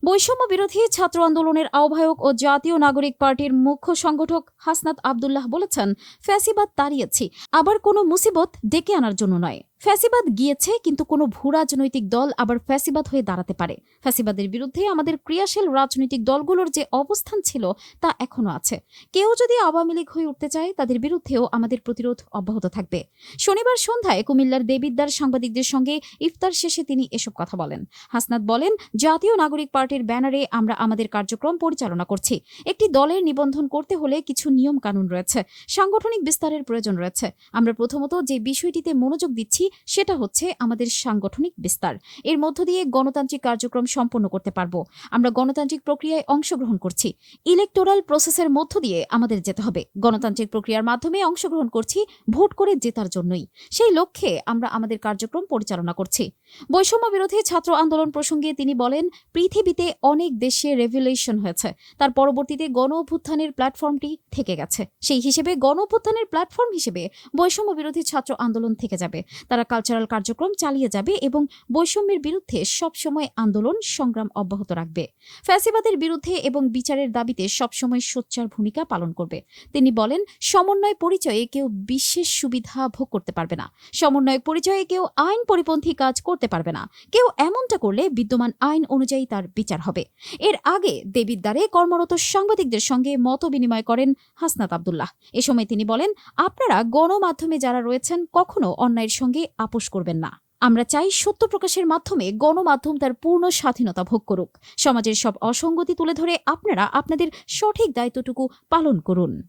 বৈষম্য বিরোধী ছাত্র আন্দোলনের আহ্বায়ক ও জাতীয় নাগরিক পার্টির মুখ্য সংগঠক হাসনাত আব্দুল্লাহ বলেছেন, ফ্যাসিবাদ তাড়িয়েছি, আবার কোনো মুসিবত ডেকে আনার জন্য নয়। ফ্যাসিবাদ গিয়েছে, কিন্তু কোনো ভূরাজনৈতিক দল আবার ফ্যাসিবাদ হয়ে দাঁড়াতে পারে। ফ্যাসিবাদের বিরুদ্ধে আমাদের ক্রিয়াশীল রাজনৈতিক দলগুলোর যে অবস্থান ছিল তা এখনো আছে। কেউ যদি আওয়ামী লীগ হয়ে উঠতে চায়, তাদের বিরুদ্ধেও আমাদের প্রতিরোধ অব্যাহত থাকবে। শনিবার সন্ধ্যায় কুমিল্লার দেবিদ্বার সাংবাদিকদের সঙ্গে ইফতার শেষে তিনি এসব কথা বলেন। হাসনাত বলেন, জাতীয় নাগরিক পার্টির ব্যানারে আমরা আমাদের কার্যক্রম পরিচালনা করছি। একটি দলের নিবন্ধন করতে হলে কিছু নিয়ম কানুন রয়েছে, সাংগঠনিক বিস্তারের প্রয়োজন রয়েছে। আমরা প্রথমত যে বিষয়টিতে মনোযোগ দিচ্ছি সেটা হচ্ছে আমাদের সাংগঠনিক বিস্তার। এর মধ্য দিয়ে গণতান্ত্রিক কার্যক্রম সম্পন্ন করতে পারব। আমরা গণতান্ত্রিক প্রক্রিয়ায় অংশগ্রহণ করছি। ইলেকটোরাল প্রসেসের মধ্য দিয়ে আমাদের যেতে হবে। গণতান্ত্রিক প্রক্রিয়ার মাধ্যমে অংশগ্রহণ করছি, ভোট করে জেতার জন্যই। সেই লক্ষ্যে আমরা আমাদের কার্যক্রম পরিচালনা করছি। বৈষম্য বিরোধী ছাত্র আন্দোলন প্রসঙ্গে তিনি বলেন, পৃথিবীতে অনেক দেশে রেভলিউশন হয়েছে, তার পরবর্তীতে গণ অভ্যুত্থানের প্ল্যাটফর্মটি থেকে গেছে। সেই হিসেবে গণ অভ্যুত্থানের প্ল্যাটফর্ম হিসেবে বৈষম্য বিরোধী ছাত্র আন্দোলন থেকে যাবে। তারা কালচারাল কার্যক্রম চালিয়ে যাবে এবং বৈষম্যের বিরুদ্ধে সবসময় আন্দোলন সংগ্রাম অব্যাহত রাখবে। ফ্যাসিবাদের বিরুদ্ধে এবং বিচারের দাবিতে সবসময় সোচ্চার ভূমিকা পালন করবে। তিনি বলেন, সমন্বয় পরিচয়ে কেউ বিশেষ সুবিধা ভোগ করতে পারবে না। সমন্বয় পরিচয়ে কেউ আইন পরিপন্থী কাজ করতে পারবে না। কেউ এমনটা করলে বিদ্যমান আইন অনুযায়ী তার বিচার হবে। এর আগে দেবিদ্বারে কর্মরত সাংবাদিকদের সঙ্গে মত বিনিময় করেন হাসনাত আব্দুল্লাহ। এ সময় তিনি বলেন, আপনারা গণমাধ্যমে যারা রয়েছেন, কখনো অন্যায়ের সঙ্গে আপোষ করবেন না। আমরা চাই সত্য প্রকাশের মাধ্যমে গণমাধ্যম তার পূর্ণ স্বাধীনতা ভোগ করুক। সমাজের সব অসঙ্গতি তুলে ধরে আপনারা আপনাদের সঠিক দায়িত্বটুকু পালন করুন।